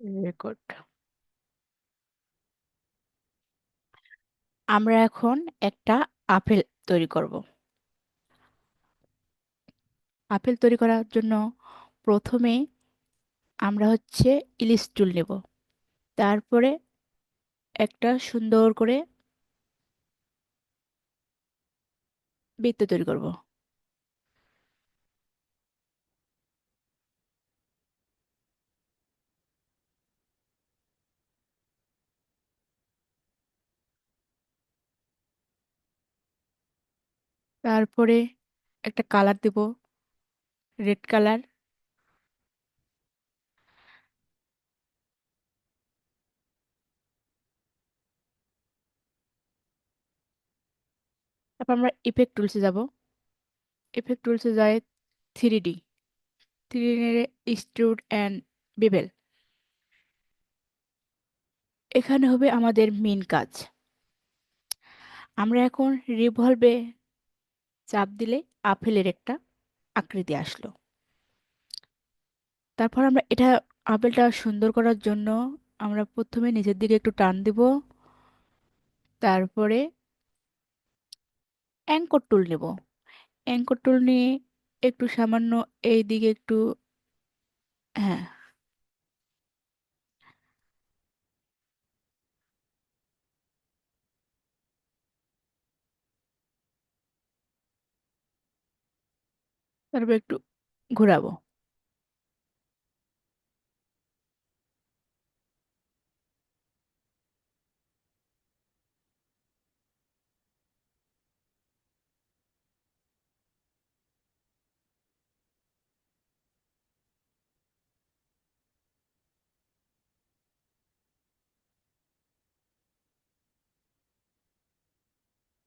Record. আমরা এখন একটা আপেল তৈরি করব। আপেল তৈরি করার জন্য প্রথমে আমরা ইলিশ চুল নেব। তারপরে একটা সুন্দর করে বৃত্ত তৈরি করব। তারপরে একটা কালার দেব, রেড কালার। তারপর আমরা ইফেক্ট টুলসে যাব। ইফেক্ট টুলসে যায় three D, three D extrude and bevel. এখানে হবে আমাদের মেন কাজ। আমরা এখন রিভলভে চাপ দিলে আপেলের একটা আকৃতি আসলো। তারপর আমরা আপেলটা সুন্দর করার জন্য আমরা প্রথমে নিচের দিকে একটু টান দিব। তারপরে অ্যাঙ্কর টুল নেব। অ্যাঙ্কর টুল নিয়ে একটু সামান্য এই দিকে একটু, হ্যাঁ, তারপর একটু ঘোরাবো।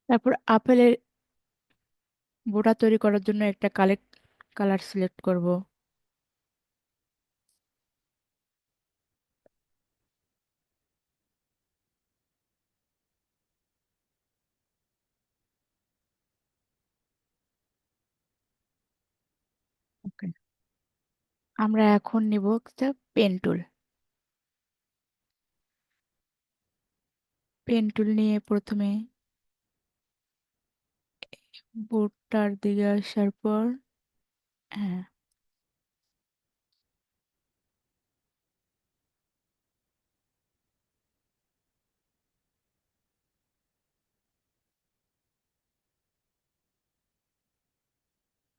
তারপর আপেলের বোটা তৈরি করার জন্য একটা কালার সিলেক্ট করব। ওকে। আমরা এখন নিব একটা পেন টুল। পেন টুল নিয়ে প্রথমে বোর্ডটার দিকে আসার পর, হ্যাঁ,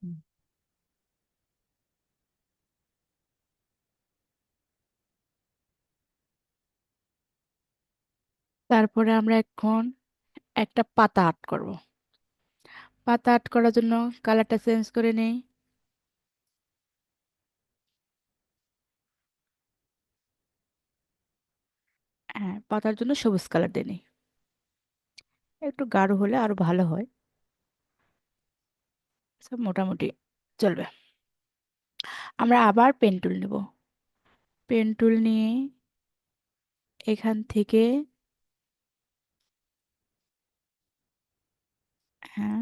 হুম, তারপরে আমরা এখন একটা পাতা আর্ট করব। পাতা আর্ট করার জন্য কালারটা চেঞ্জ করে নেই। হ্যাঁ, পাতার জন্য সবুজ কালার দিয়ে নিই। একটু গাঢ় হলে আরো ভালো হয়। সব মোটামুটি চলবে। আমরা আবার পেন টুল নেব। পেন টুল নিয়ে এখান থেকে, হ্যাঁ,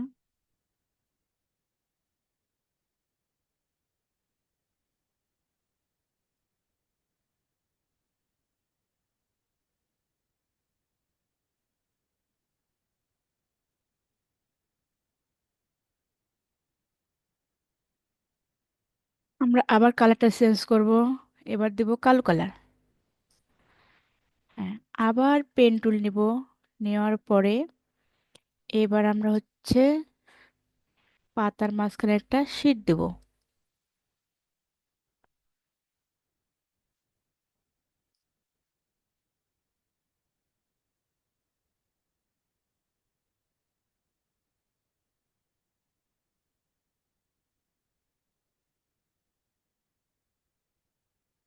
আমরা আবার কালারটা চেঞ্জ করব। এবার দেব কালো কালার। হ্যাঁ, আবার পেন টুল নিব। নেওয়ার পরে এবার আমরা পাতার মাঝখানে একটা শীট দেব।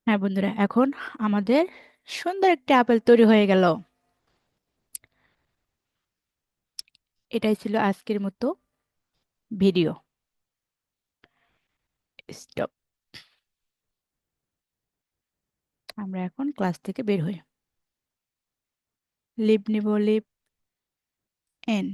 হ্যাঁ বন্ধুরা, এখন আমাদের সুন্দর একটা আপেল তৈরি হয়ে গেল। এটাই ছিল আজকের মতো ভিডিও। স্টপ। আমরা এখন ক্লাস থেকে বের হই। লিভ নিব, লিভ এন।